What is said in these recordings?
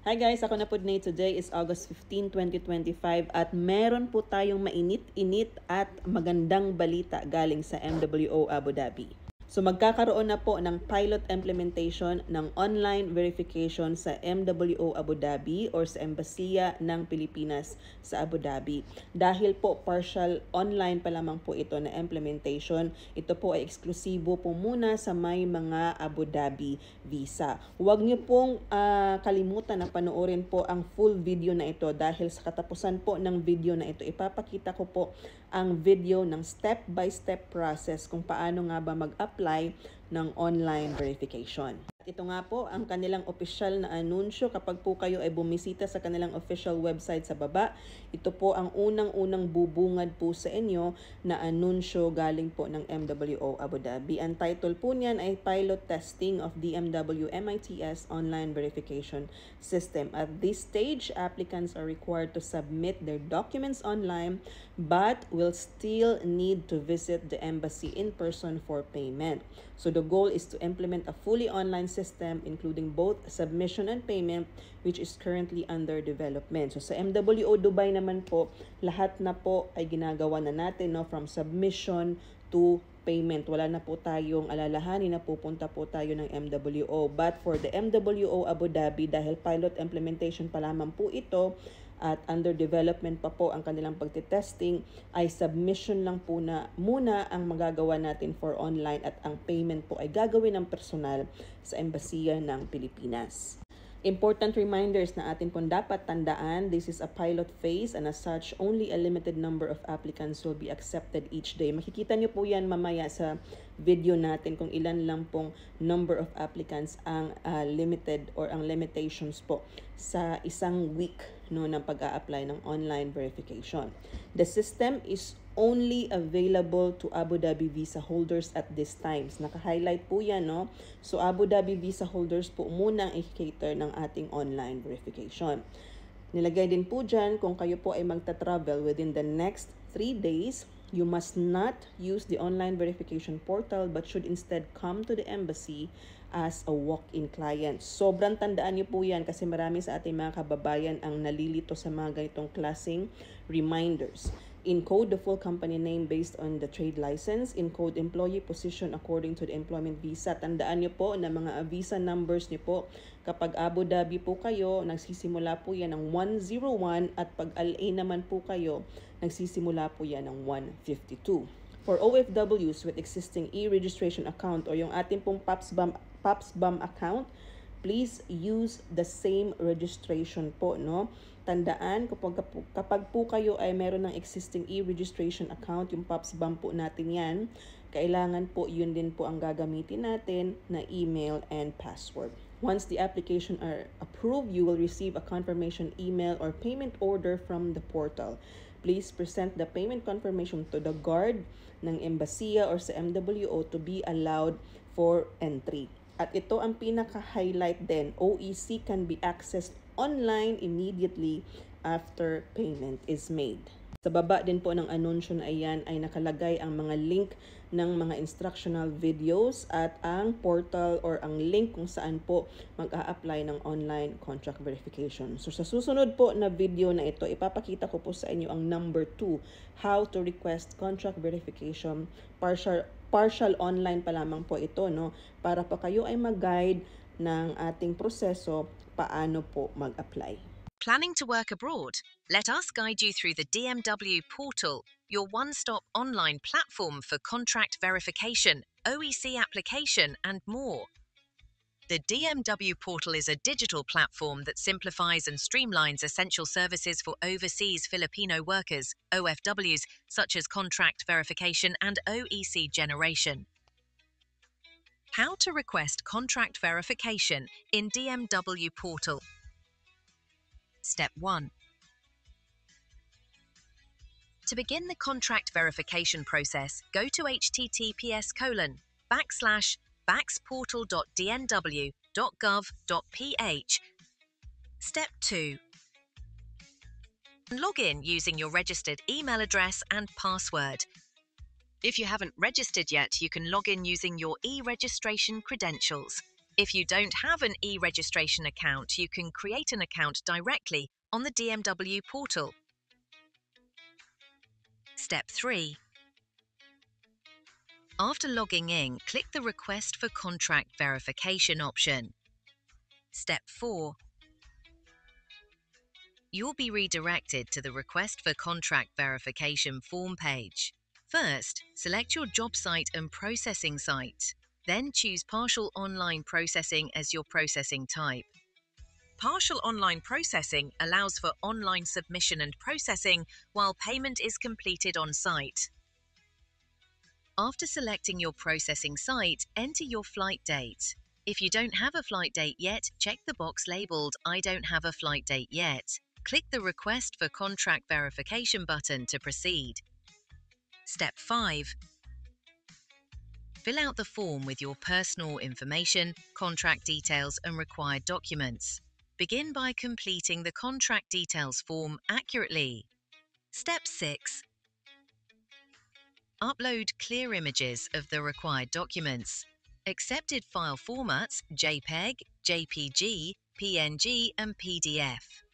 Hi guys, ako na po Nate. Today is August 15, 2025 at meron po tayong mainit-init at magandang balita galing sa MWO Abu Dhabi. So magkakaroon na po ng pilot implementation ng online verification sa MWO Abu Dhabi or sa Embasiya ng Pilipinas sa Abu Dhabi. Dahil po partial online pa lamang po ito na implementation, ito po ay eksklusibo po muna sa may mga Abu Dhabi visa. Huwag niyo pong kalimutan na panoorin po ang full video na ito dahil sa katapusan po ng video na ito, ipapakita ko po ang video ng step-by-step process kung paano nga ba mag-apply ng online verification. Ito nga po ang kanilang official na anunsyo kapag po kayo ay bumisita sa kanilang official website sa baba. Ito po ang unang-unang bubungad po sa inyo na anunsyo galing po ng MWO Abu Dhabi. Ang title po niyan ay Pilot Testing of DMW MITS Online Verification System. At this stage, applicants are required to submit their documents online but will still need to visit the embassy in person for payment. So the goal is to implement a fully online system including both submission and payment, which is currently under development. So sa MWO Dubai naman po, lahat na po ay ginagawa na natin, no, from submission to payment. Wala na po tayong alalahanin na pupunta po tayo ng MWO. But for the MWO Abu Dhabi, dahil pilot implementation pa lamang po ito at under development pa po ang kanilang pagtitesting, ay submission lang po na muna ang magagawa natin for online at ang payment po ay gagawin ng personal sa Embasiya ng Pilipinas. Important reminders na atin pong dapat tandaan, this is a pilot phase and as such, only a limited number of applicants will be accepted each day. Makikita niyo po yan mamaya sa video natin kung ilan lang pong number of applicants ang limited or ang limitations po sa isang week, no, ng pag-a-apply ng online verification. The system is only available to Abu Dhabi visa holders at this time. Naka-highlight po yan, no? So, Abu Dhabi visa holders po muna ang i-cater ng ating online verification. Nilagay din po dyan, kung kayo po ay magta-travel within the next 3 days, you must not use the online verification portal but should instead come to the embassy as a walk-in client. Sobrang tandaan niyo po yan kasi marami sa ating mga kababayan ang nalilito sa mga ganitong klaseng reminders. Encode the full company name based on the trade license. Encode employee position according to the employment visa. Tandaan niyo po na mga visa numbers niyo po, kapag Abu Dhabi po kayo, nagsisimula po yan ng 101 at pag LA naman po kayo, nagsisimula po yan ng 152. For OFWs with existing e-registration account o yung ating pong PAPSBAM account, please use the same registration po, no? Tandaan, kapag po kayo ay meron ng existing e-registration account, yung PAPSBAM po natin yan, kailangan po yun din po ang gagamitin natin na email and password. Once the application are approved, you will receive a confirmation email or payment order from the portal. Please present the payment confirmation to the guard ng Embasiya or sa MWO to be allowed for entry. At ito ang pinaka-highlight din, OEC can be accessed online immediately after payment is made. Sa baba din po ng anunsyo na iyan ay nakalagay ang mga link ng mga instructional videos at ang portal or ang link kung saan po mag-a-apply ng online contract verification. So sa susunod po na video na ito, ipapakita ko po sa inyo ang number 2, how to request contract verification. Partial online pa lamang po ito, no? Para pa kayo ay mag-guide ng ating proseso paano po mag-apply. Planning to work abroad? Let us guide you through the DMW portal, your one-stop online platform for contract verification, OEC application, and more. The DMW portal is a digital platform that simplifies and streamlines essential services for overseas Filipino workers, OFWs, such as contract verification and OEC generation. How to request contract verification in DMW portal. Step 1. To begin the contract verification process, go to https://baxportal.dnw.gov.ph. Step 2. Log in using your registered email address and password. If you haven't registered yet, you can log in using your e-registration credentials. If you don't have an e-registration account, you can create an account directly on the DMW portal. Step 3. After logging in, click the Request for Contract Verification option. Step 4. You'll be redirected to the Request for Contract Verification form page. First, select your job site and processing site. Then choose Partial Online Processing as your processing type. Partial online processing allows for online submission and processing while payment is completed on site. After selecting your processing site, enter your flight date. If you don't have a flight date yet, check the box labeled "I don't have a flight date yet." Click the Request for Contract Verification button to proceed. Step 5. Fill out the form with your personal information, contract details, and required documents. Begin by completing the contract details form accurately. Step 6. Upload clear images of the required documents. Accepted file formats: JPEG, JPG, PNG, and PDF.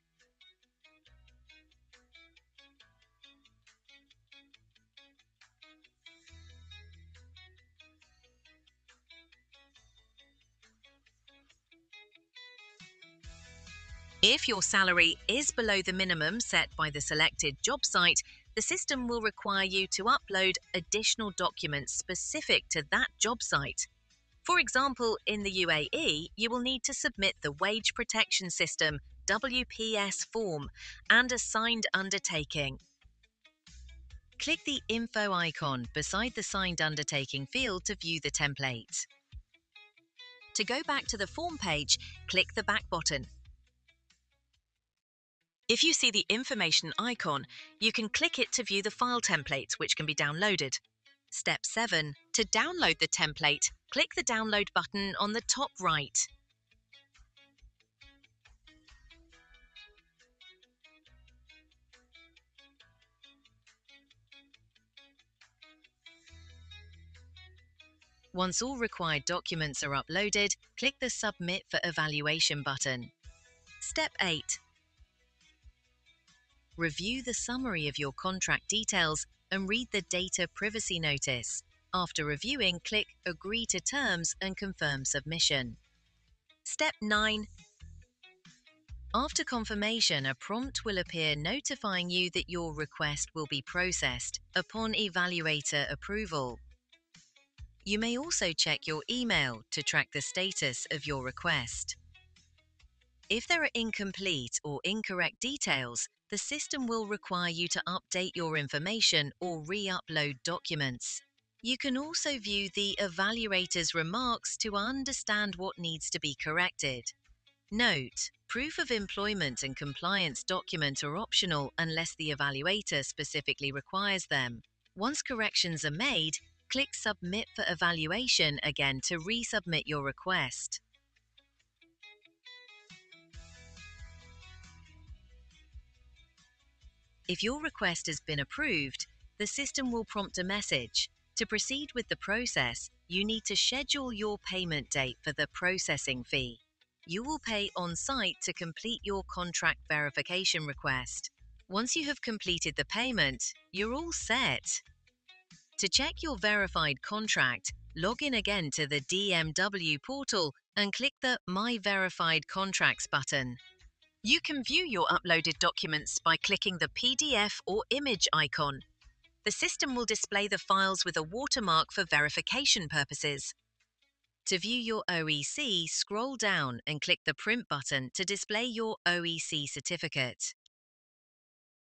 If your salary is below the minimum set by the selected job site, the system will require you to upload additional documents specific to that job site. For example, in the UAE, you will need to submit the Wage Protection System WPS form and a signed undertaking. Click the info icon beside the signed undertaking field to view the template. To go back to the form page, click the back button. If you see the information icon, you can click it to view the file templates, which can be downloaded. Step 7. To download the template, click the download button on the top right. Once all required documents are uploaded, click the Submit for Evaluation button. Step 8. Review the summary of your contract details and read the data privacy notice. After reviewing, click Agree to Terms and confirm submission. Step 9. After confirmation, a prompt will appear notifying you that your request will be processed upon evaluator approval. You may also check your email to track the status of your request. If there are incomplete or incorrect details, the system will require you to update your information or re-upload documents. You can also view the evaluator's remarks to understand what needs to be corrected. Note: proof of employment and compliance document are optional unless the evaluator specifically requires them. Once corrections are made, click Submit for Evaluation again to resubmit your request. If your request has been approved, the system will prompt a message. To proceed with the process, you need to schedule your payment date for the processing fee. You will pay on-site to complete your contract verification request. Once you have completed the payment, you're all set. To check your verified contract, log in again to the DMW portal and click the My Verified Contracts button. You can view your uploaded documents by clicking the PDF or image icon. The system will display the files with a watermark for verification purposes. To view your OEC, scroll down and click the Print button to display your OEC certificate.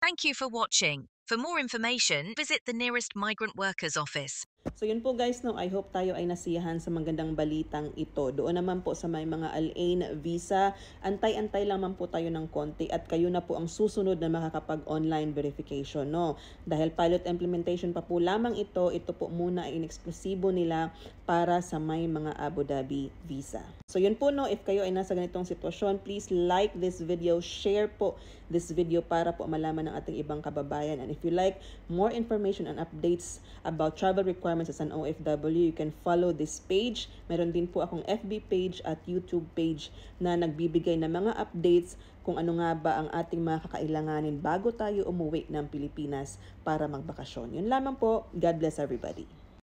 Thank you for watching. For more information, visit the nearest migrant workers office. So yun po guys, no, I hope tayo ay nasiyahan sa magandang balitang ito. Doon naman po sa may mga Al-Ain visa, antay-antay lamang po tayo ng konti at kayo na po ang susunod na makakapag-online verification. No? Dahil pilot implementation pa po lamang ito po muna ay ineksklusibo nila para sa may mga Abu Dhabi visa. So yun po, no, if kayo ay nasa ganitong sitwasyon, please like this video, share po this video para po malaman ng ating ibang kababayan. And if you like more information and updates about travel requirements namin sa San OFW, you can follow this page. Meron din po akong FB page at YouTube page na nagbibigay ng mga updates kung ano nga ba ang ating mga kakailanganin bago tayo umuwi ng Pilipinas para magbakasyon. Yun lamang po. God bless everybody.